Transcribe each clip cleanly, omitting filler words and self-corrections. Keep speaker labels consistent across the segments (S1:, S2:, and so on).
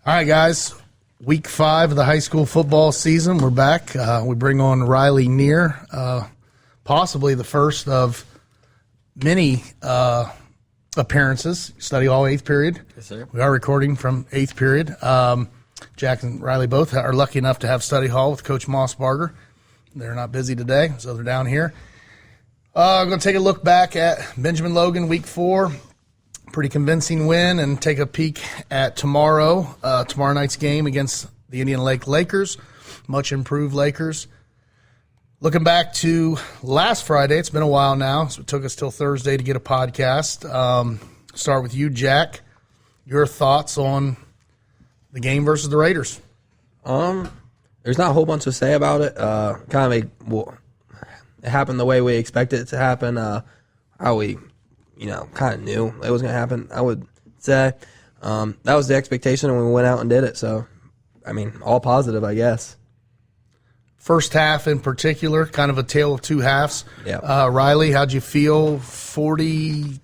S1: All right, guys. Week 5 of the high school football season. We're back. We bring on Riley Neer, possibly the first of many appearances. Study all 8th period.
S2: Yes, sir.
S1: We are recording from 8th period. Jack and Riley both are lucky enough to have study hall with Coach Mossbarger. They're not busy today, so they're down here. I'm going to take a look back at Benjamin Logan Week 4. Pretty convincing win, and take a peek at tomorrow night's game against the Indian Lake Lakers, much improved Lakers. Looking back to last Friday, it's been a while now, so it took us till Thursday to get a podcast. Start with you, Jack. Your thoughts on the game versus the Raiders?
S2: There's not a whole bunch to say about it. It happened the way we expected it to happen. How we kind of knew it was going to happen, I would say. That was the expectation, and we went out and did it. So, all positive, I guess.
S1: First half in particular, kind of a tale of two halves.
S3: Yeah.
S1: Riley, how'd you feel? 42-0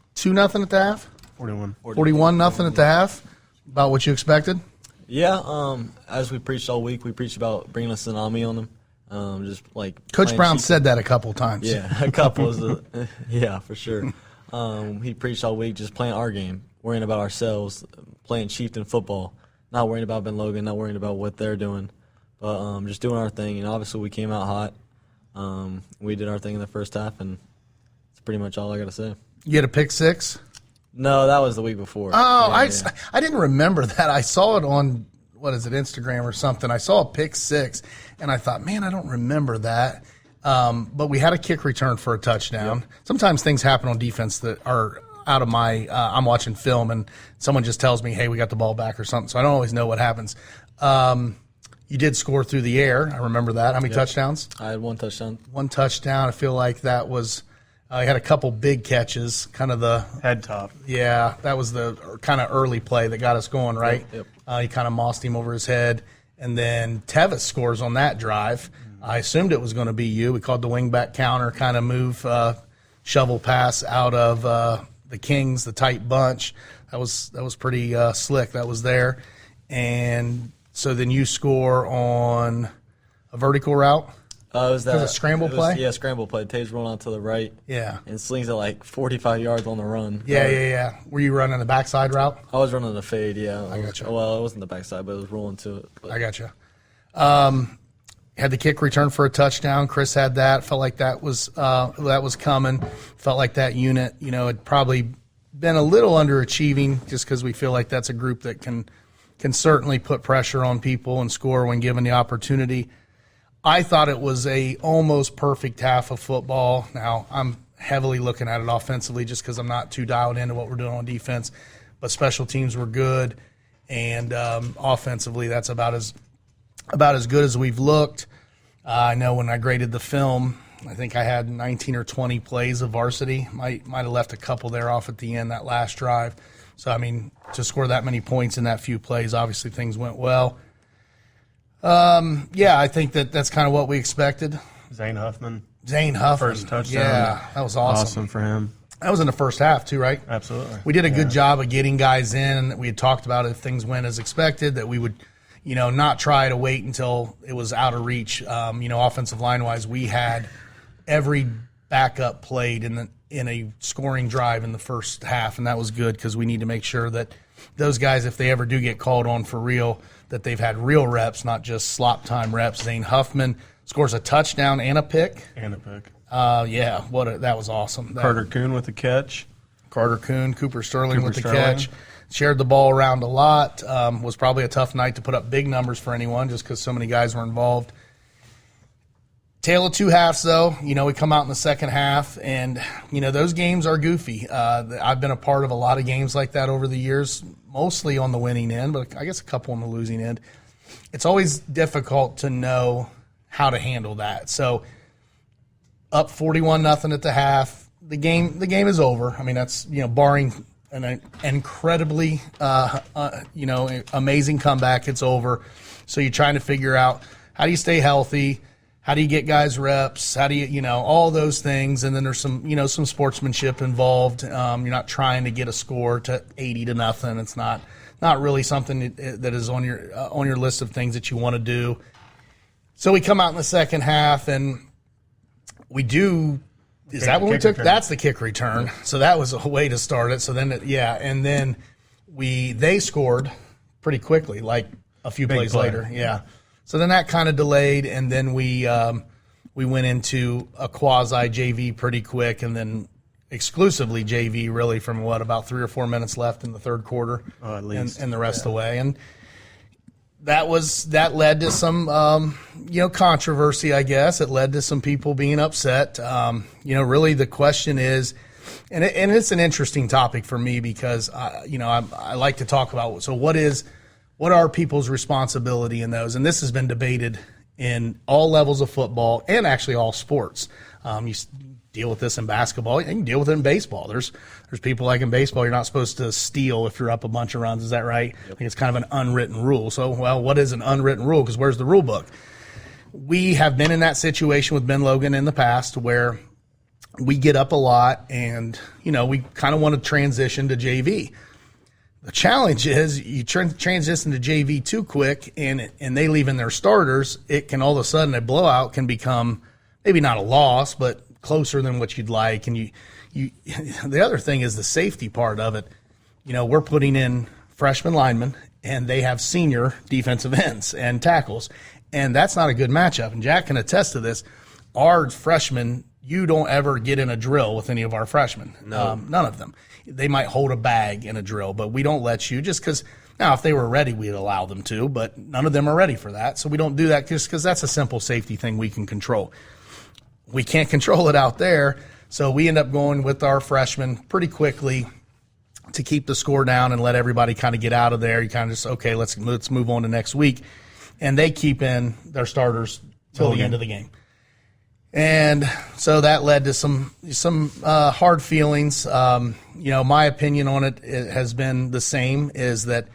S1: at the half? 41-0 at the half? About what you expected?
S4: Yeah, as we preached all week, we preached about bringing a tsunami on them.
S1: Coach Brown said that a couple times.
S4: Yeah, a couple. Yeah, for sure. He preached all week, just playing our game, worrying about ourselves, playing Chieftain football, not worrying about Ben Logan, not worrying about what they're doing, but just doing our thing. And obviously we came out hot. We did our thing in the first half, and that's pretty much all I got to say.
S1: You had a pick six?
S4: No, that was the week before.
S1: Oh, yeah. I didn't remember that. I saw it on, Instagram or something. I saw a pick six, and I thought, man, I don't remember that. But we had a kick return for a touchdown. Yep. Sometimes things happen on defense that are out of my I'm watching film, and someone just tells me, hey, we got the ball back or something, so I don't always know what happens. You did score through the air. I remember that. How many touchdowns?
S4: I had one touchdown.
S1: One touchdown. I feel like that was I had a couple big catches, kind of the
S3: head top.
S1: Yeah, that was the kind of early play that got us going, right?
S4: Yep.
S1: He kind of mossed him over his head, and then Tevis scores on that drive. I assumed it was going to be you. We called the wingback counter, kind of move, shovel pass out of the Kings, the tight bunch. That was pretty slick. That was there. And so then you score on a vertical route.
S4: Was that
S1: a scramble play?
S4: Yeah, scramble play. Taves rolling out to the right.
S1: Yeah.
S4: And slings it like 45 yards on the run.
S1: Yeah. Were you running the backside route?
S4: I was running the fade, yeah.
S1: I gotcha.
S4: Well, it wasn't the backside, but it was rolling to it. But.
S1: I gotcha. Had the kick return for a touchdown. Chris had that. Felt like that was coming. Felt like that unit, had probably been a little underachieving just because we feel like that's a group that can certainly put pressure on people and score when given the opportunity. I thought it was a almost perfect half of football. Now, I'm heavily looking at it offensively just because I'm not too dialed into what we're doing on defense. But special teams were good, and offensively that's about as good as we've looked. I know when I graded the film, I think I had 19 or 20 plays of varsity. Might have left a couple there off at the end, that last drive. So, to score that many points in that few plays, obviously things went well. I think that's kind of what we expected.
S3: Zane Huffman.
S1: First
S3: touchdown.
S1: Yeah, that was awesome.
S3: Awesome for him.
S1: That was in the first half too, right?
S3: Absolutely.
S1: We did a good job of getting guys in. We had talked about if things went as expected that we would – not try to wait until it was out of reach. Offensive line-wise, we had every backup played in a scoring drive in the first half, and that was good because we need to make sure that those guys, if they ever do get called on for real, that they've had real reps, not just slop time reps. Zane Huffman scores a touchdown and a pick. That was awesome.
S3: Carter Kuhn with the catch.
S1: Cooper Sterling with the catch. Shared the ball around a lot. Was probably a tough night to put up big numbers for anyone just because so many guys were involved. Tale of two halves, though. We come out in the second half, and, those games are goofy. I've been a part of a lot of games like that over the years, mostly on the winning end, but I guess a couple on the losing end. It's always difficult to know how to handle that. So up 41-0 at the half, the game is over. That's, barring an incredibly, amazing comeback, it's over. So you're trying to figure out how do you stay healthy, how do you get guys reps, how do you, all those things, and then there's some sportsmanship involved. You're not trying to get a score to 80-0. It's not not really something that is on your list of things that you want to do. So we come out in the second half, and we do. Is that when we took? That's the kick return. So that was a way to start it. So then, and then they scored pretty quickly, like a few plays later. Yeah. So then that kind of delayed, and then we went into a quasi JV pretty quick, and then exclusively JV really from about 3 or 4 minutes left in the third quarter,
S3: at least,
S1: and the rest away, and that led to some controversy, I guess. It led to some people being upset. Really the question is, and it's an interesting topic for me because I like to talk about, so what are people's responsibility in those, and this has been debated in all levels of football and actually all sports. You deal with this in basketball. You can deal with it in baseball. There's people like in baseball, you're not supposed to steal if you're up a bunch of runs. Is that right? Yep. I think it's kind of an unwritten rule. So, what is an unwritten rule? Because where's the rule book? We have been in that situation with Ben Logan in the past where we get up a lot and, we kind of want to transition to JV. The challenge is you transition to JV too quick and they leave in their starters. It can all of a sudden, a blowout can become maybe not a loss, but closer than what you'd like. And the other thing is the safety part of it. We're putting in freshman linemen and they have senior defensive ends and tackles, and that's not a good matchup. And Jack can attest to this. Our freshmen, you don't ever get in a drill with any of our freshmen. No. None of them. They might hold a bag in a drill, but we don't let you just because now if they were ready, we'd allow them to, but none of them are ready for that. So we don't do that just because that's a simple safety thing we can control. We can't control it out there, so we end up going with our freshmen pretty quickly to keep the score down and let everybody kind of get out of there. You kind of just, okay, let's move on to next week. And they keep in their starters till the end of the game. And so that led to some hard feelings. My opinion on it has been the same, is that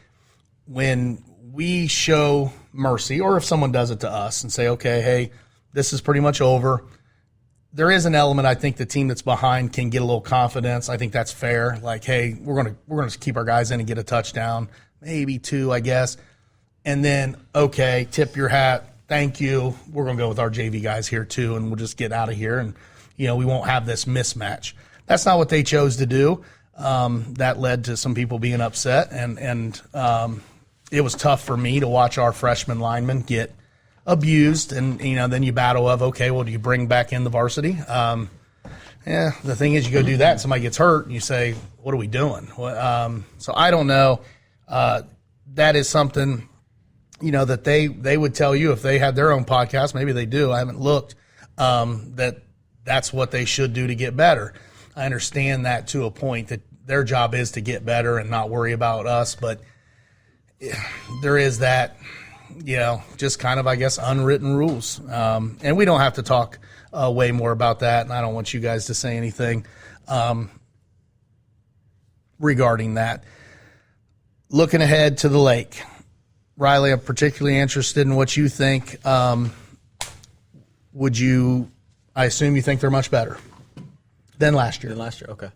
S1: when we show mercy, or if someone does it to us and say, okay, hey, this is pretty much over, there is an element I think the team that's behind can get a little confidence. I think that's fair. Like, hey, we're gonna keep our guys in and get a touchdown, maybe 2, I guess. And then, okay, tip your hat. Thank you. We're going to go with our JV guys here too, and we'll just get out of here. And, we won't have this mismatch. That's not what they chose to do. That led to some people being upset, and it was tough for me to watch our freshman linemen get abused. And, then you battle of, okay, well, do you bring back in the varsity? The thing is, you go do that, and somebody gets hurt, and you say, what are we doing? So I don't know. That is something that they would tell you if they had their own podcast. Maybe they do. I haven't looked. That's what they should do to get better. I understand that to a point that their job is to get better and not worry about us. But there is that, just kind of, I guess, unwritten rules. And we don't have to talk way more about that. And I don't want you guys to say anything regarding that. Looking ahead to the lake. Riley, I'm particularly interested in what you think. I assume you think they're much better than last year.
S4: Okay.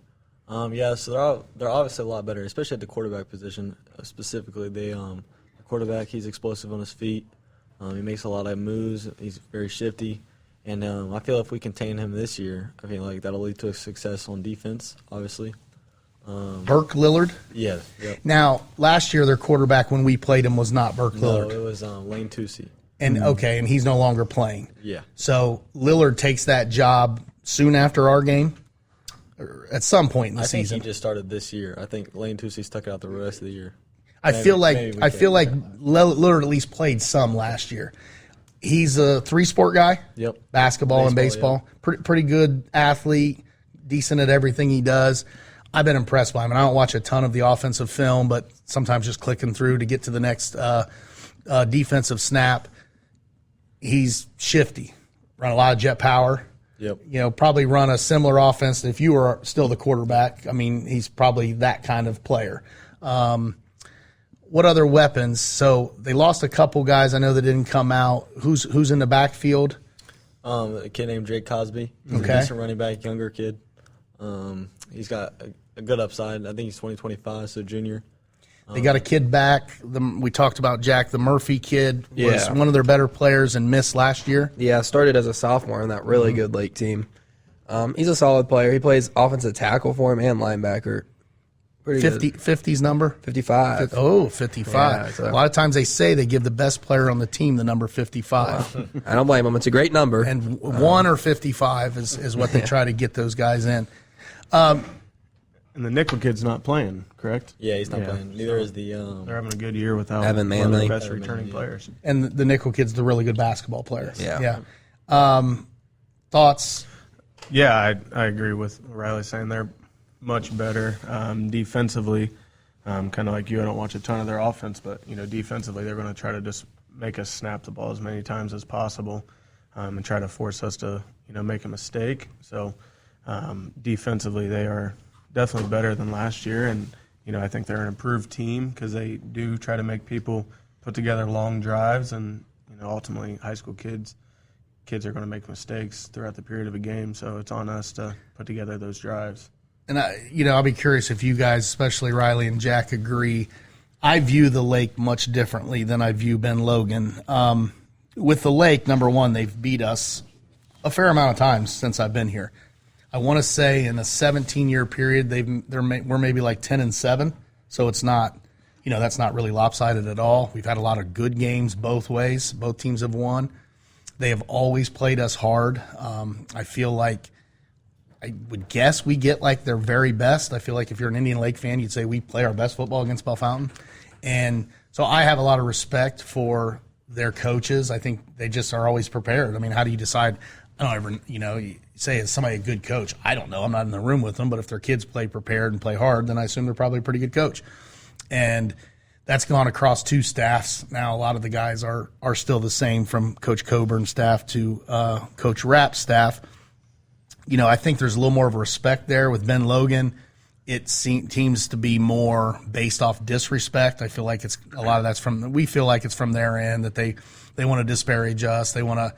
S4: So they're obviously a lot better, especially at the quarterback position. Specifically, the quarterback, he's explosive on his feet. He makes a lot of moves. He's very shifty. And I feel if we contain him this year, I feel like that'll lead to a success on defense, obviously.
S1: Burke Lillard?
S4: Yeah. Yep.
S1: Now, last year their quarterback when we played him was not Burke Lillard.
S4: No, it was Lane Tucci.
S1: And and he's no longer playing.
S4: Yeah.
S1: So Lillard takes that job soon after our game, or at some point in the season.
S4: I think he just started this year. I think Lane Tucci stuck it out the rest of the year.
S1: I feel like Lillard at least played some last year. He's a 3-sport guy.
S4: Yep.
S1: Basketball and baseball. Yeah. Pretty good athlete, decent at everything he does. I've been impressed by him, and I don't watch a ton of the offensive film, but sometimes just clicking through to get to the next defensive snap. He's shifty, run a lot of jet power.
S4: Yep.
S1: Probably run a similar offense if you were still the quarterback. I mean, he's probably that kind of player. What other weapons? So they lost a couple guys I know that didn't come out. Who's in the backfield?
S4: A kid named Jake Cosby. He's a decent running back, younger kid. He's got a good upside. I think he's 2025, so junior.
S1: They got a kid back. We talked about Jack, the Murphy kid, was
S2: Yeah.
S1: one of their better players and missed last year.
S2: Yeah, started as a sophomore in that really good Lake team. He's a solid player. He plays offensive tackle for him and linebacker. Pretty
S1: 50's number?
S2: 55.
S1: Oh, 55.
S2: Yeah, so-
S1: A lot of times they say they give the best player on the team the number 55.
S2: I don't blame him. It's a great number.
S1: And 1 or 55 is what they try to get those guys in.
S3: And the nickel kid's not playing, correct?
S4: Yeah, he's not playing. Neither is the.
S3: They're having a good year without
S2: Evan
S3: one of
S2: Manley.
S3: their best
S4: Evan
S3: returning
S4: Manley,
S3: players.
S1: And the nickel kid's the really good basketball player.
S2: Yeah.
S1: Thoughts?
S3: Yeah, I agree with what Riley saying. They're much better defensively. Kind of like you, I don't watch a ton of their offense, but defensively they're going to try to just make us snap the ball as many times as possible and try to force us to make a mistake. So defensively they are definitely better than last year, and I think they're an improved team because they do try to make people put together long drives, and ultimately high school kids are going to make mistakes throughout the period of a game, so it's on us to put together those drives.
S1: And I'll be curious if you guys, especially Riley and Jack, agree. I view the Lake much differently than I view Ben Logan. With the Lake, number one, they've beat us a fair amount of times since I've been here. I want to say in a 17-year period, we're maybe like 10-7, so it's not, that's not really lopsided at all. We've had a lot of good games both ways. Both teams have won. They have always played us hard. I feel like I would guess we get like their very best. I feel like if you're an Indian Lake fan, you'd say we play our best football against Bellefontaine. And so I have a lot of respect for their coaches. I think they just are always prepared. I mean, how do you decide? I don't ever, you say, is somebody a good coach? I don't know. I'm not in the room with them, but if their kids play prepared and play hard, then I assume they're probably a pretty good coach. And that's gone across two staffs. Now, a lot of the guys are still the same, from Coach Coburn's staff to Coach Rapp's staff. I think there's a little more of a respect there. With Ben Logan, it seems to be more based off disrespect. I feel like we feel like it's from their end, that they want to disparage us. They want to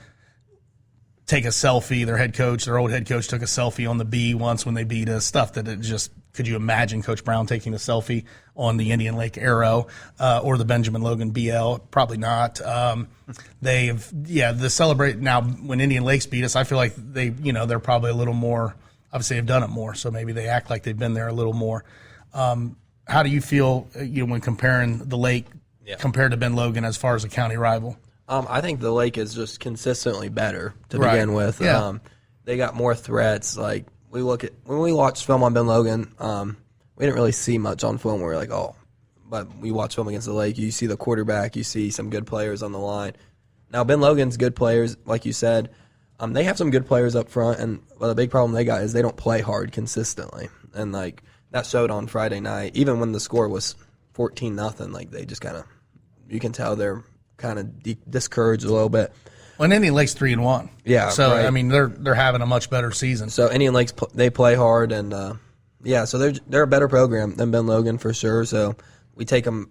S1: take a selfie. Their old head coach took a selfie on the B once when they beat us. Stuff that it just, could you imagine Coach Brown taking a selfie on the Indian Lake Arrow or the Benjamin Logan BL? Probably not. The celebrate now when Indian Lakes beat us, I feel like they're probably a little more, obviously they've done it more, so maybe they act like they've been there a little more. How do you feel when comparing the Lake compared to Ben Logan as far as a county rival?
S2: I think the Lake is just consistently better to
S1: Right.
S2: begin with.
S1: Yeah.
S2: They got more threats. Like when we watched film on Ben Logan, we didn't really see much on film where we're like, oh, but we watch film against the Lake. You see the quarterback, you see some good players on the line. Now Ben Logan's good players, like you said. They have some good players up front, and the big problem they got is they don't play hard consistently, and like that showed on Friday night. Even when the score was 14-0, like they just kind of, you can tell they're kind of discouraged a little bit.
S1: Well, and Indian Lake's 3-1.
S2: Yeah,
S1: so
S2: right.
S1: I mean they're having a much better season.
S2: So Indian Lakes they play hard, and so they're a better program than Ben Logan for sure. So we take them.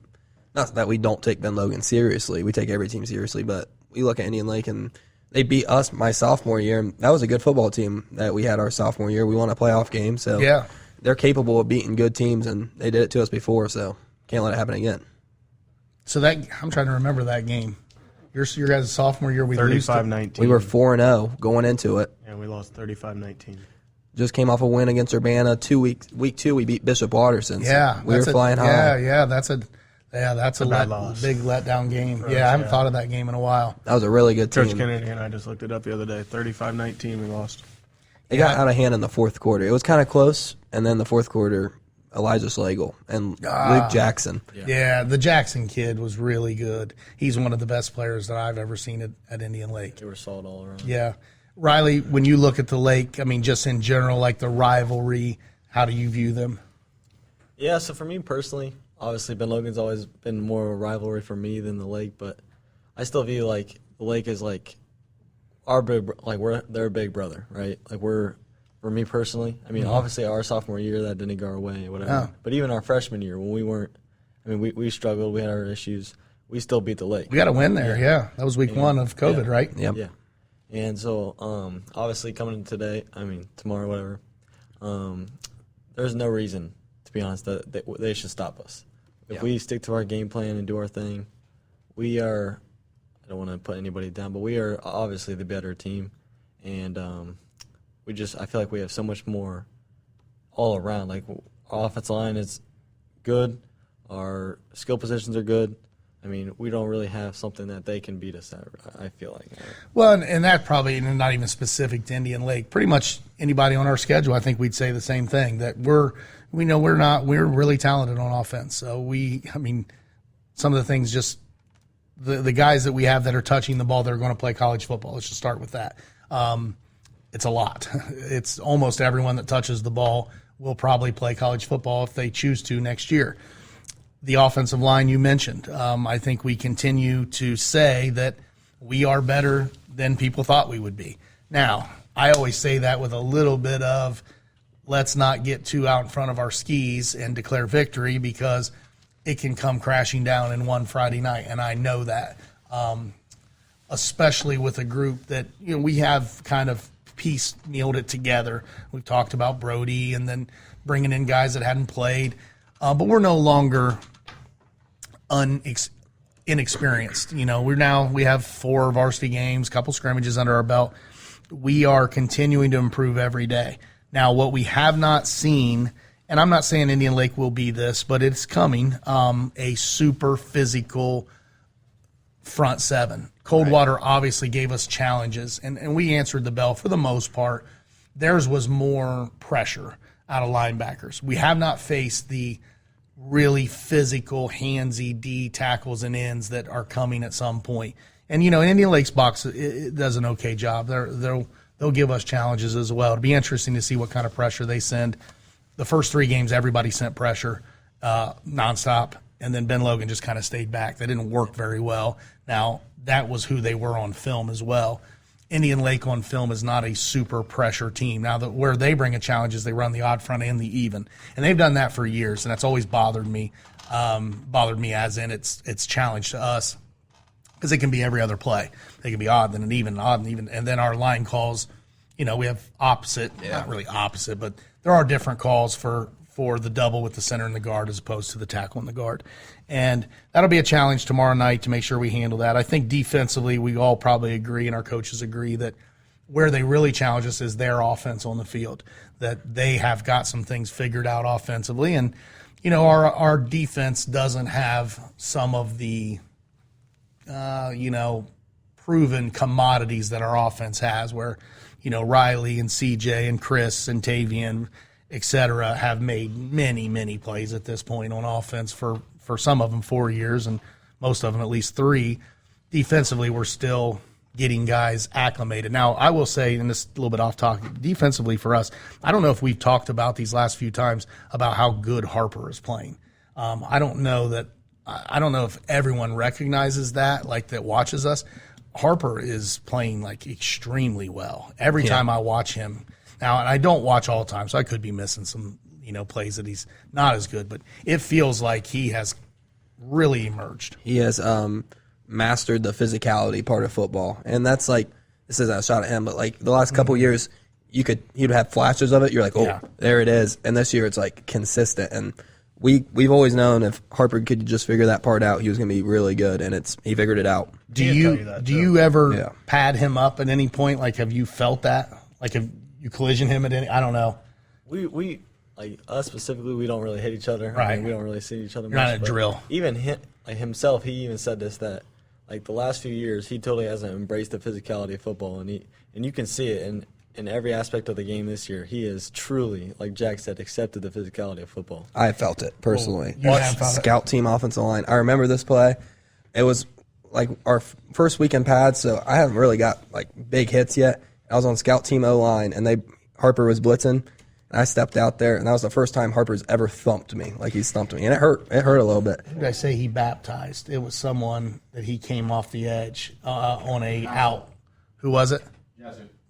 S2: Not that we don't take Ben Logan seriously. We take every team seriously, but we look at Indian Lake and they beat us my sophomore year, and that was a good football team that we had our sophomore year. We won a playoff game, so
S1: Yeah.
S2: they're capable of beating good teams, and they did it to us before, so can't let it happen again.
S1: So I'm trying to remember that game. Your guys' sophomore year, we lose to
S3: 35-19.
S2: We were 4-0 going into it.
S3: And we lost 35-19.
S2: Just came off a win against Urbana. Week 2, we beat Bishop Watterson. So
S1: Yeah,
S2: we were flying high.
S1: Yeah, that's a
S3: bad loss.
S1: big letdown game.
S3: For
S1: I
S3: us,
S1: haven't
S3: yeah.
S1: thought of that game in a while.
S2: That was a really good
S3: Coach
S2: team.
S3: Kennedy and I just looked it up the other day. 35-19 we lost.
S2: It got out of hand in the fourth quarter. It was kind of close, and then the fourth quarter, Elijah Slagle and Luke Jackson.
S1: Yeah, the Jackson kid was really good. He's one of the best players that I've ever seen at Indian Lake.
S4: They were solid all around.
S1: Yeah. Riley, when you look at the Lake, I mean, just in general, like the rivalry, how do you view them?
S4: Yeah, so for me personally, obviously Ben Logan's always been more of a rivalry for me than the Lake, but I still view like the Lake is like our big, like their big brother, right? Like for me personally, I mean, obviously our sophomore year that didn't go our way, whatever.
S1: Oh.
S4: But even our freshman year when we weren't, I mean, we struggled, we had our issues, we still beat the Lake.
S1: We got a win there, yeah. That was week 1 of COVID, right?
S2: Yep.
S4: Yeah. And so, obviously coming in tomorrow, whatever, there's no reason, to be honest, that they should stop us. If we stick to our game plan and do our thing, we are. I don't want to put anybody down, but we are obviously the better team, and I feel like we have so much more all around. Like our offensive line is good, our skill positions are good. I mean, we don't really have something that they can beat us at, I feel like.
S1: Well, and that probably not even specific to Indian Lake. Pretty much anybody on our schedule, I think we'd say the same thing, that we're really talented on offense. So some of the things just the guys that we have that are touching the ball that are going to play college football. Let's just start with that. It's a lot. It's almost everyone that touches the ball will probably play college football if they choose to next year. The offensive line you mentioned, I think we continue to say that we are better than people thought we would be. Now, I always say that with a little bit of let's not get too out in front of our skis and declare victory, because it can come crashing down in one Friday night, and I know that, especially with a group that we have kind of piecemealed it together. We've talked about Brody and then bringing in guys that hadn't played, but we're no longer inexperienced. We have 4 varsity games, a couple scrimmages under our belt. We are continuing to improve every day. Now, what we have not seen, and I'm not saying Indian Lake will be this, but it's coming, a super physical front seven. Coldwater obviously gave us challenges, and we answered the bell for the most part. Theirs was more pressure out of linebackers. We have not faced the really physical, handsy D tackles and ends that are coming at some point. And, Indian Lake's box it does an okay job. They'll give us challenges as well. It'll be interesting to see what kind of pressure they send. The first 3 games, everybody sent pressure nonstop, and then Ben Logan just kind of stayed back. They didn't work very well. Now, that was who they were on film as well. Indian Lake on film is not a super pressure team. Now, where they bring a challenge is they run the odd front and the even. And they've done that for years, and that's always bothered me. As in it's challenge to us, because it can be every other play. They can be odd, then an even, odd and even. And then our line calls, we have opposite, not really opposite, but there are different calls for the double with the center and the guard as opposed to the tackle and the guard. And that'll be a challenge tomorrow night to make sure we handle that. I think defensively we all probably agree, and our coaches agree, that where they really challenge us is their offense on the field, that they have got some things figured out offensively. And, our defense doesn't have some of the, proven commodities that our offense has, where, Riley and CJ and Chris and Tavian, et cetera, have made many, many plays at this point on offense for some of them 4 years, and most of them at least 3. Defensively, we're still getting guys acclimated. Now, I will say, and this is a little bit off topic, defensively for us, I don't know if we've talked about these last few times about how good Harper is playing. I don't know if everyone recognizes that, like that watches us. Harper is playing like extremely well. Every time I watch him. Now, and I don't watch all the time, so I could be missing some, plays that he's not as good, but it feels like he has really emerged.
S2: He has mastered the physicality part of football, and that's like, this is a shot at him, but like the last couple years, he'd have flashes of it. You're like, there it is. And this year it's like consistent, and we've always known if Harper could just figure that part out, he was going to be really good, and he figured it out.
S1: Do you ever pad him up at any point? Like, have you felt that? Like, have you collision him at any? I don't know.
S4: We like us specifically, we don't really hit each other.
S1: Right.
S4: I mean, we don't really see each other much.
S1: Not a drill.
S4: Even himself, he even said this, that like the last few years, he totally hasn't embraced the physicality of football, and you can see it in every aspect of the game this year. He is truly, like Jack said, accepted the physicality of football.
S2: I felt it personally.
S1: You have felt it.
S2: Scout team offensive line. I remember this play. It was like our first weekend pad, so I haven't really got like big hits yet. I was on scout team O-line, and Harper was blitzing, and I stepped out there, and that was the first time Harper's ever thumped me, like he's thumped me, and it hurt. It hurt a little bit.
S1: Who did I say he baptized? It was someone that he came off the edge on a out. Who was it?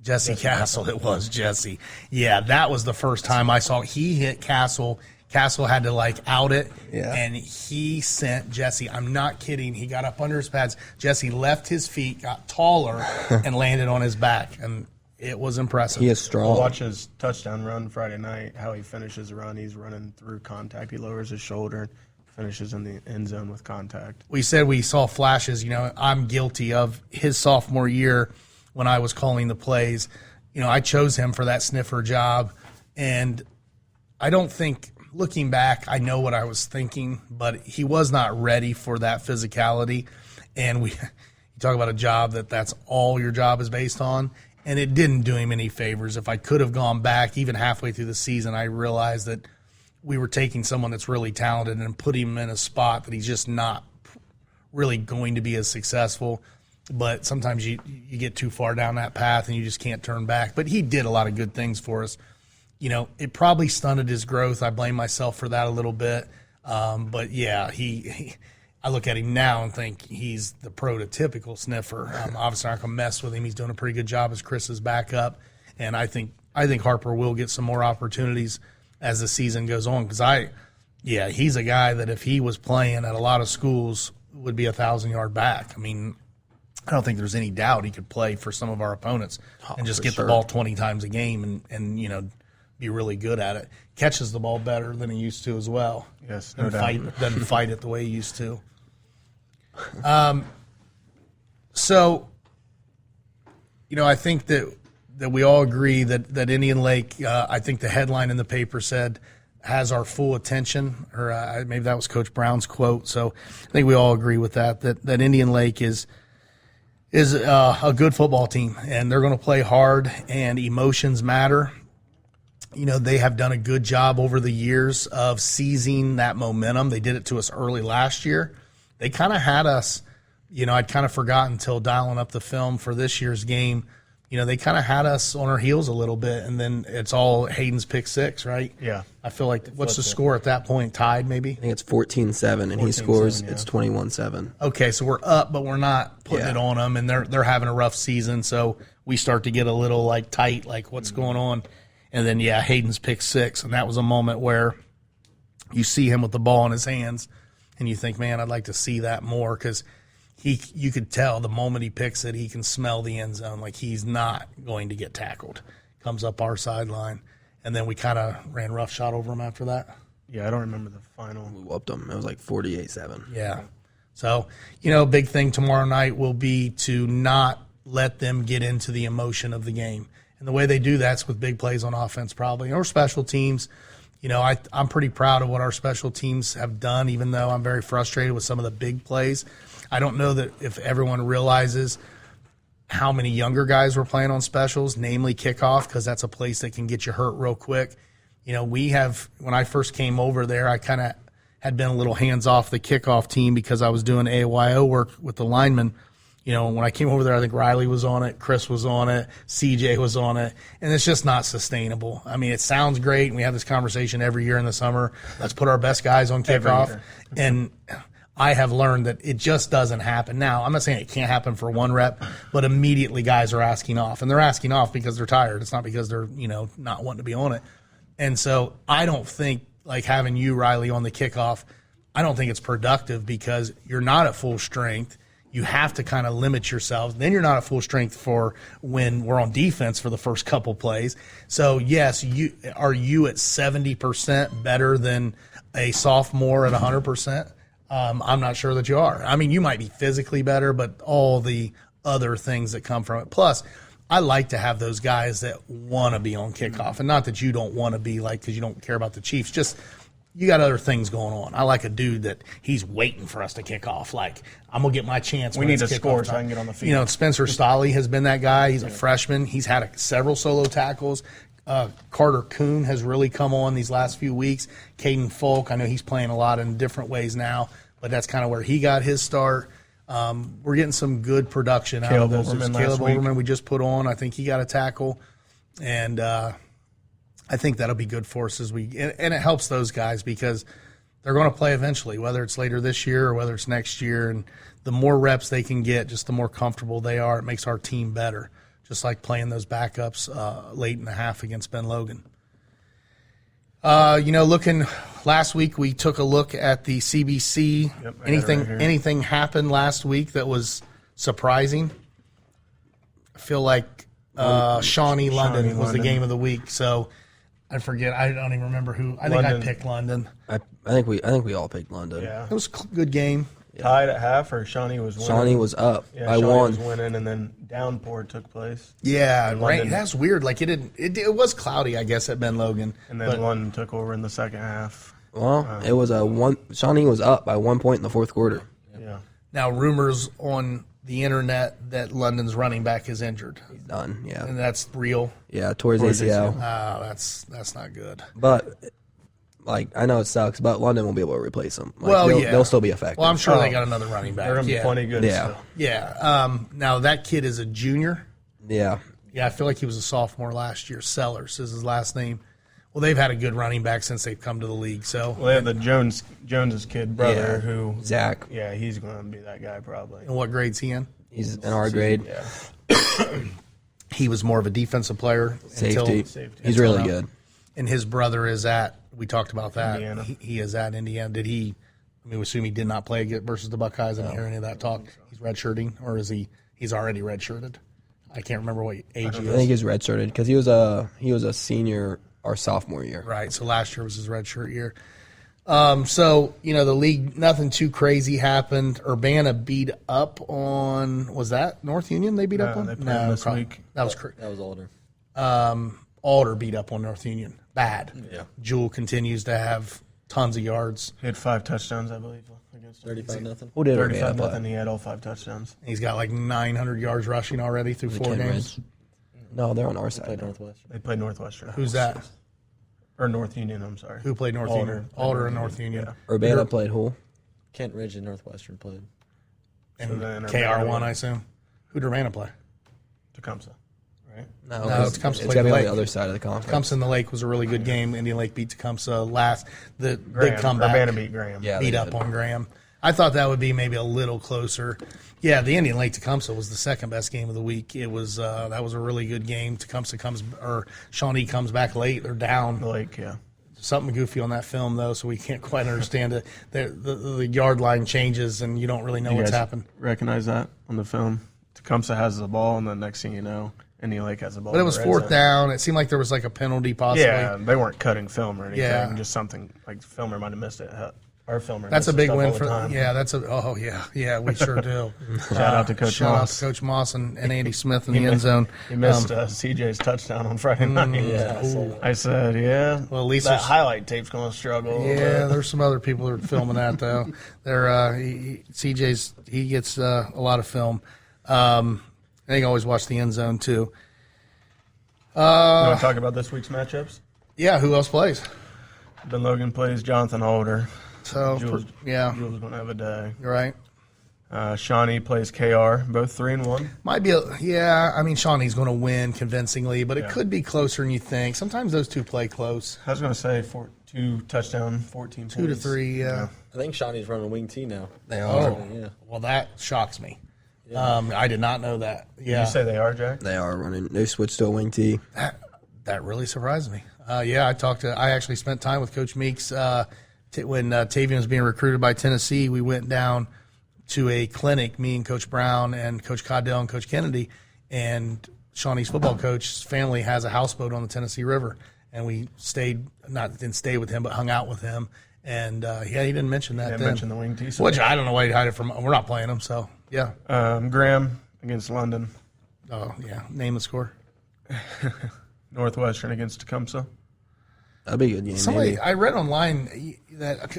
S1: Jesse Castle. It was Jesse. Yeah, that was the first time I saw he hit Castle. Castle had to like out it, and he sent Jesse. I'm not kidding. He got up under his pads. Jesse left his feet, got taller, and landed on his back, and it was impressive.
S2: He is strong.
S3: Watch his touchdown run Friday night, how he finishes the run. He's running through contact. He lowers his shoulder, finishes in the end zone with contact.
S1: We said we saw flashes. I'm guilty of his sophomore year when I was calling the plays. I chose him for that sniffer job, and I don't think, looking back, I know what I was thinking, but he was not ready for that physicality. And you talk about a job that's all your job is based on, and it didn't do him any favors. If I could have gone back, even halfway through the season, I realized that we were taking someone that's really talented and putting him in a spot that he's just not really going to be as successful. But sometimes you get too far down that path and you just can't turn back. But he did a lot of good things for us. It probably stunted his growth. I blame myself for that a little bit. But yeah, I look at him now and think he's the prototypical sniffer. Obviously, I'm not going to mess with him. He's doing a pretty good job as Chris's backup. And I think Harper will get some more opportunities as the season goes on. Because he's a guy that if he was playing at a lot of schools would be 1,000-yard back. I mean, I don't think there's any doubt he could play for some of our opponents and just get the ball 20 times a game and be really good at it. Catches the ball better than he used to as well.
S3: Yes, no doubt.
S1: Doesn't fight it the way he used to. So, I think that we all agree that Indian Lake, I think the headline in the paper said, has our full attention, or maybe that was Coach Brown's quote. So I think we all agree with that Indian Lake is a good football team, and they're going to play hard, and emotions matter. They have done a good job over the years of seizing that momentum. They did it to us early last year. They kind of had us, I'd kind of forgotten until dialing up the film for this year's game. They kind of had us on our heels a little bit, and then it's all Hayden's pick six, right?
S3: Yeah.
S1: I feel like, what's the score at that point? Tied, maybe?
S2: I think it's 14-7, and he scores, it's 21-7.
S1: Okay, so we're up, but we're not putting it on them, and they're having a rough season, so we start to get a little, tight, what's going on? And then, Hayden's pick six, and that was a moment where you see him with the ball in his hands, and you think, man, I'd like to see that more, because you could tell the moment he picks it, he can smell the end zone. He's not going to get tackled. Comes up our sideline, and then we kind of ran roughshod over him after that.
S3: Yeah, I don't remember the final.
S2: We whooped them. It was 48-7.
S1: Yeah. So, big thing tomorrow night will be to not let them get into the emotion of the game. And the way they do that's with big plays on offense probably, or special teams. I'm pretty proud of what our special teams have done, even though I'm very frustrated with some of the big plays. I don't know that if everyone realizes how many younger guys were playing on specials, namely kickoff, because that's a place that can get you hurt real quick. When I first came over there, I kind of had been a little hands off the kickoff team because I was doing AYO work with the linemen. When I came over there, I think Riley was on it, Chris was on it, CJ was on it, and it's just not sustainable. I mean, it sounds great, and we have this conversation every year in the summer. Let's put our best guys on kickoff. And I have learned that it just doesn't happen. Now, I'm not saying it can't happen for one rep, but immediately guys are asking off. And they're asking off because they're tired. It's not because they're, not wanting to be on it. And so I don't think, having you, Riley, on the kickoff, I don't think it's productive because you're not at full strength. You have to kind of limit yourselves. Then you're not at full strength for when we're on defense for the first couple plays. So, yes, are you at 70% better than a sophomore at 100%? I'm not sure that you are. I mean, you might be physically better, but all the other things that come from it. Plus, I like to have those guys that want to be on kickoff. And not that you don't want to be because you don't care about the Chiefs. Just you got other things going on. I like a dude that he's waiting for us to kick off. I'm going to get my chance.
S3: We need to score so I can get on the field.
S1: Spencer Stolley has been that guy. He's a freshman. He's had several solo tackles. Carter Kuhn has really come on these last few weeks. Caden Folk, I know he's playing a lot in different ways now, but that's kind of where he got his start. We're getting some good production out of those. Caleb Overman we just put on. I think he got a tackle. And I think that'll be good for us and it helps those guys because they're going to play eventually, whether it's later this year or whether it's next year. And the more reps they can get, just the more comfortable they are. It makes our team better, just like playing those backups late in the half against Ben Logan. Looking last week, we took a look at the CBC.
S3: Yep,
S1: Anything happened last week that was surprising? I feel like Shawnee London was the game of the week. So, I forget. I don't even remember who. I think
S3: London.
S1: I picked London.
S2: I think we all picked London.
S3: Yeah.
S1: It was a good game.
S3: Tied at half, or Shawnee was winning?
S2: Shawnee was up
S3: Yeah,
S2: by
S3: Shawnee
S2: one.
S3: was winning, and then downpour took place.
S1: Yeah,
S3: And
S1: right.
S3: London-
S1: That's weird. Like it was cloudy, I guess, at Ben Logan.
S3: And then
S1: but
S3: London took over in the second half.
S2: Well, it was a one. Shawnee was up by 1 point in the fourth quarter.
S3: Yeah.
S1: now rumors on the internet that London's running back is injured,
S2: Done. Yeah.
S1: and that's real.
S2: Yeah. Towards
S3: Towards
S2: ACL.
S1: Oh, that's not good.
S2: But like I know it sucks, but London won't be able to replace him. Like,
S1: Well,
S2: they'll still be effective.
S1: Well, I'm sure they
S3: Oh.
S1: got another running back.
S3: They're going to be
S1: Yeah.
S3: plenty good
S2: Yeah.
S3: still.
S1: Yeah. Now that kid is a junior.
S2: Yeah.
S1: Yeah, I feel like he was a sophomore last year. Sellers is his last name. Well, they've had a good running back since they've come to the league. So,
S3: Well, they have the Jones's kid brother
S2: Yeah.
S3: who,
S2: Zach.
S3: yeah, he's going to be that guy probably.
S1: and what grade's he in?
S2: He's in our grade.
S3: Yeah.
S1: He was more of a defensive player
S2: Safety.
S1: until
S2: He's really
S1: now.
S2: good.
S1: And his brother is at. We talked about that.
S3: Indiana.
S1: He is at Indiana. Did he? I mean, we assume he did not play versus the Buckeyes. I didn't hear any of that talk. He's redshirting, or is he? He's already redshirted. I can't remember what age he
S2: I think
S1: is.
S2: he's redshirted because he was a senior our sophomore year.
S1: Right. So last year was his redshirt year. So the league, nothing too crazy happened. Urbana beat up on. Was that North Union? They beat up on.
S3: they played them this week.
S1: That was crazy.
S4: That was older.
S1: Alder beat up on North Union. Bad.
S4: Yeah.
S1: Jewel continues to have tons of yards.
S3: He had 5 touchdowns, I believe, against them.
S4: 35-0.
S2: Who did
S3: 35
S2: Urbana play?
S3: nothing. He had all 5 touchdowns.
S1: He's got like 900 yards rushing already through 4
S2: Kent
S1: games.
S2: Ridge. No, they're on our
S4: Played
S2: side.
S4: Northwestern.
S3: They played Northwestern.
S1: Who's that?
S3: Or North Union, I'm sorry.
S1: Who played North
S3: Alder.
S1: Union? Alder and North Union.
S3: Yeah.
S2: Urbana played who?
S4: Kent Ridge and Northwestern played.
S1: And
S3: So then
S1: KR1,
S3: Urbana
S1: I assume. Who did Urbana play?
S3: Tecumseh, right?
S2: No,
S1: No,
S2: 'cause
S1: Tecumseh
S2: it's
S1: played
S2: got to be on
S1: Lake.
S2: the other side of the conference.
S1: Tecumseh in the Lake was a really good game. Indian Lake beat Tecumseh last. The
S3: Graham.
S1: big comeback.
S3: Urbana beat Graham.
S2: Yeah,
S1: beat
S2: they
S1: up
S2: did.
S1: on Graham. I thought that would be maybe a little closer. Yeah, the Indian Lake Tecumseh was the second best game of the week. It was that was a really good game. Tecumseh Shawnee comes back late. They're down.
S3: Lake, yeah.
S1: Something goofy on that film though, so we can't quite understand it. The yard line changes and you don't really know
S3: You
S1: what's
S3: guys
S1: happened.
S3: recognize that on the film? Tecumseh has the ball, and the next thing you know, Indian Lake has the ball.
S1: But it
S3: in
S1: was
S3: the red
S1: 4th
S3: zone.
S1: down. It seemed like there was like a penalty possibly.
S3: Yeah, they weren't cutting film or anything.
S1: Yeah.
S3: Just something like the filmer might have missed it. Our filmer.
S1: That's a
S3: misses
S1: big
S3: stuff
S1: win
S3: all the
S1: for
S3: time.
S1: yeah, we sure do.
S3: Shout out to Coach
S1: Shout out
S3: Moss.
S1: to Coach Moss and Andy Smith in the end zone.
S3: He missed CJ's touchdown on Friday night.
S4: Yeah, I saw that.
S3: I said, yeah.
S1: Well, at least
S3: that
S1: there's-
S3: highlight tape's going to struggle. a little
S1: Yeah,
S3: bit.
S1: there's some other people that are filming that though. CJ's he gets a lot of film. I think I always watch the end zone too.
S3: You want to talk about this week's matchups?
S1: Yeah, who else plays?
S3: Ben Logan plays Jonathan Holder.
S1: So
S3: Jules-
S1: yeah,
S3: Jules going to have a day.
S1: you're right.
S3: Shawnee plays KR, both 3-1.
S1: Might be I mean, Shawnee's going to win convincingly, but it
S3: Yeah.
S1: could be closer than you think. Sometimes those two play close.
S3: I was going to say 2 touchdown, 14
S1: 2 to
S3: points.
S1: 3. Yeah.
S4: I think Shawnee's running wing T now.
S2: They are.
S1: Oh,
S4: Yeah.
S1: well, that shocks me. I did not know that.
S3: Did
S1: Yeah,
S3: you say they are, Jack?
S2: They are running. They switched to a wing T.
S1: that really surprised me. I actually spent time with Coach Meeks when Tavian was being recruited by Tennessee. We went down to a clinic, me and Coach Brown and Coach Caudell and Coach Kennedy, and Shawnee's football coach's family has a houseboat on the Tennessee River, and we didn't stay with him, but hung out with him. And he didn't mention that
S3: Didn't
S1: then.
S3: mention the wing T.
S1: Which I don't know why he'd hide it from. We're not playing him, so yeah.
S3: Graham against London.
S1: Oh yeah, name the score.
S3: Northwestern against Tecumseh.
S2: That'd be a good game.
S1: Somebody
S2: maybe.
S1: I read online that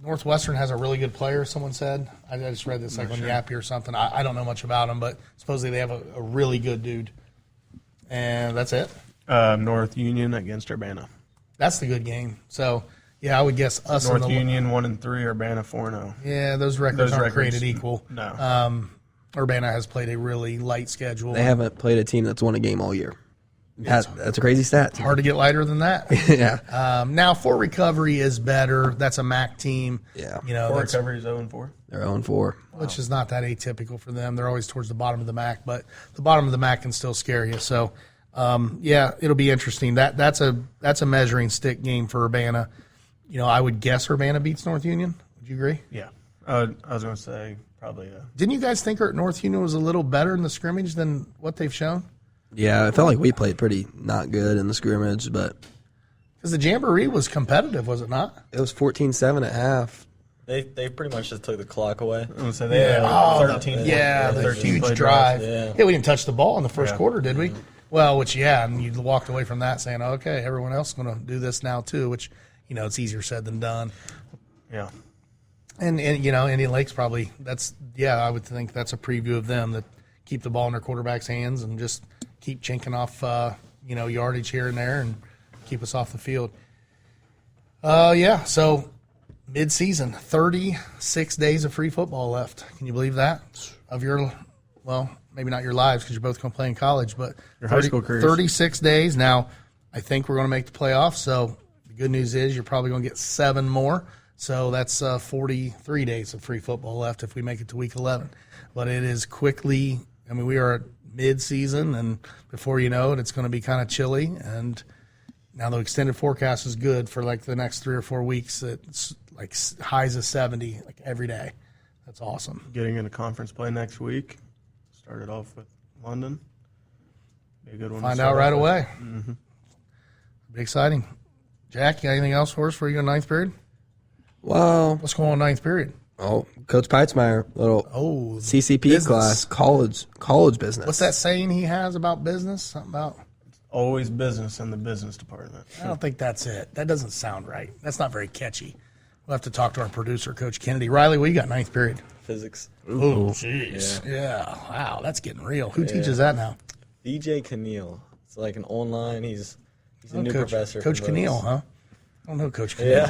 S1: Northwestern has a really good player. Someone said I just read this like on Yappy or something. I don't know much about him, but supposedly they have a really good dude, and that's it.
S3: North Union against Urbana.
S1: That's the good game. So yeah, I would guess us.
S3: North
S1: and the,
S3: Union 1-3, Urbana 4-0.
S1: Yeah, those records
S3: Those
S1: aren't
S3: records-
S1: created equal.
S3: No.
S1: Urbana has played a really light schedule.
S2: They haven't played a team that's won a game all year. That's a crazy stat.
S1: Hard to get lighter than that.
S2: Yeah.
S1: Now, Fort Recovery is better. That's a MAC team.
S2: Yeah.
S3: Fort
S1: that's,
S3: Recovery is 0-4.
S2: They're 0-4.
S1: which is not that atypical for them. They're always towards the bottom of the MAC, but the bottom of the MAC can still scare you. So, it'll be interesting. That's a measuring stick game for Urbana. I would guess Urbana beats North Union. Would you agree?
S3: Yeah. I was going to say probably.
S1: Didn't you guys think North Union was a little better in the scrimmage than what they've shown?
S2: Yeah, I felt like we played pretty not good in the scrimmage, but
S1: Because the Jamboree was competitive, was it not?
S2: It was 14-7 at half.
S4: They pretty much just took the clock away.
S3: So they had 13.
S1: The
S3: 13
S1: huge
S3: play
S1: drive.
S4: Yeah.
S1: We didn't touch the ball in the first quarter, did we? Well, and you walked away from that saying, okay, everyone else is going to do this now too, which, it's easier said than done.
S3: Yeah.
S1: And Indian Lake's probably, I would think that's a preview of them, that keep the ball in their quarterback's hands and just keep chinking off, yardage here and there and keep us off the field. So mid-season, 36 days of free football left. Can you believe that? Of your, maybe not your lives because you're both going to play in college, but
S3: Your high school careers.
S1: 36 days. Now, I think we're going to make the playoffs, so the good news is you're probably going to get 7 more. So that's 43 days of free football left if we make it to week 11. But it is quickly, we are at mid-season, and before you know it, it's going to be kind of chilly. And now the extended forecast is good for like the next 3 or 4 weeks. It's like highs of 70 like every day. That's awesome.
S3: Getting into conference play next week. Started off with London. Be a good one.
S1: Find
S3: to
S1: out
S3: start
S1: right
S3: off with.
S1: away. Mm-hmm. Be exciting. Jack, you got anything else for us before you go to ninth period?
S2: Well,
S1: What's going on in ninth period?
S2: Coach Peitzmeyer, little CCP
S1: business.
S2: class, college business.
S1: What's that saying he has about business? Something about,
S3: Always business in the business department.
S1: I don't think that's it. That doesn't sound right. That's not very catchy. We'll have to talk to our producer, Coach Kennedy. Riley, what you got ninth period?
S4: Physics.
S1: Oh, jeez. Yeah. Wow, that's getting real. Who teaches that now?
S4: DJ Keneal. It's like an online. He's a new
S1: Coach,
S4: professor.
S1: Coach
S4: from
S1: Keneal,
S4: Rose.
S1: huh? I don't know Coach Keneal.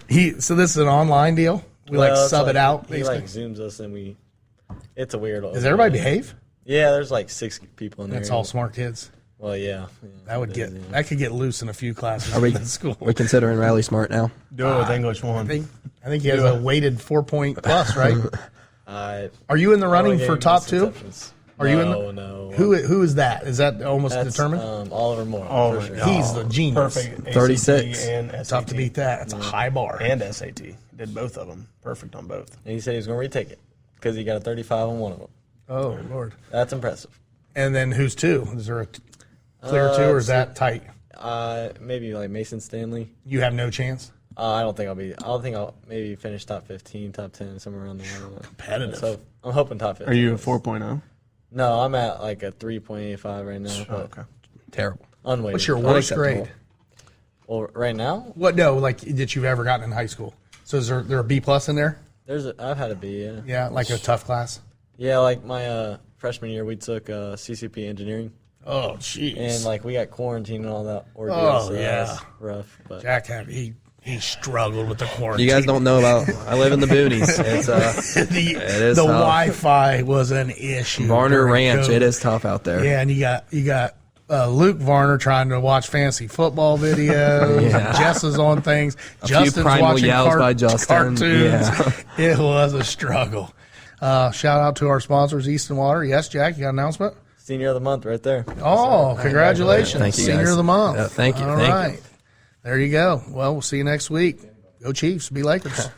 S4: Yeah.
S1: So this is an online deal? We
S4: Well, it's
S1: sub it out,
S4: He
S1: basically?
S4: zooms us and it's a weird.
S1: Does everybody behave?
S4: Yeah, there's like 6 people in there.
S1: That's all smart kids.
S4: Well, yeah.
S1: That could get loose in a few classes
S2: Are we,
S1: in school.
S2: we're considering Riley smart now?
S3: Do it with English 1.
S1: I think he has a weighted 4-point plus, right? Are you in the running for top 2? Are you in the?
S4: No.
S1: Who is that? Is that almost
S4: That's,
S1: determined?
S4: Oliver Moore.
S3: Oliver,
S4: for sure.
S3: yeah.
S1: He's the genius.
S3: Perfect.
S2: 36.
S3: ACT and SAT.
S1: Tough to beat that. That's a high bar.
S3: And SAT. Did both of them. Perfect on both.
S4: And he said he was going to retake it because he got a 35 on one of them.
S1: Oh, Lord.
S4: That's impressive.
S1: And then who's 2? Is there a clear 2 or is that tight?
S4: Maybe like Mason Stanley.
S1: You have no chance?
S4: I don't think I'll maybe finish top 15, top 10, somewhere around there. I don't know.
S1: Competitive.
S4: So I'm hoping top 15.
S3: Are you a 4.0?
S4: No, I'm at like a 3.85 right now. But
S3: Okay.
S2: Terrible.
S4: unweighted.
S1: What's your worst
S2: Unacceptable.
S1: grade?
S4: Well, right now,
S1: What? No, like that you've ever gotten in high school. So is there a B plus in there?
S4: I've had a B, yeah.
S1: Yeah, like a tough class.
S4: Yeah, like my freshman year, we took CCP engineering,
S1: Oh, jeez.
S4: and like we got quarantined and all that ordeal.
S1: Oh,
S4: so
S1: yeah.
S4: that was rough. But
S1: Jack he struggled with the quarantine.
S2: You guys don't know about. I live in the boonies. It's
S1: the
S2: is
S1: the
S2: tough.
S1: Wi-Fi was an issue.
S2: Varner
S1: during
S2: Ranch.
S1: COVID.
S2: It is tough out there.
S1: Yeah, and you got Luke Varner trying to watch fantasy football videos.
S2: Yeah.
S1: And Jess is on things.
S2: A few
S1: Justin's
S2: primal
S1: watching
S2: yells by Justin.
S1: cartoons.
S2: Yeah.
S1: It was a struggle. Shout out to our sponsors, Easton Water. Yes, Jack, you got an announcement?
S4: senior of the month right there.
S1: Oh, congratulations.
S2: Thank you,
S1: Senior
S2: guys.
S1: of the month.
S2: Thank you.
S1: All
S2: Thank you.
S1: right. There you go. Well, we'll see you next week. Go Chiefs. Be Lakers.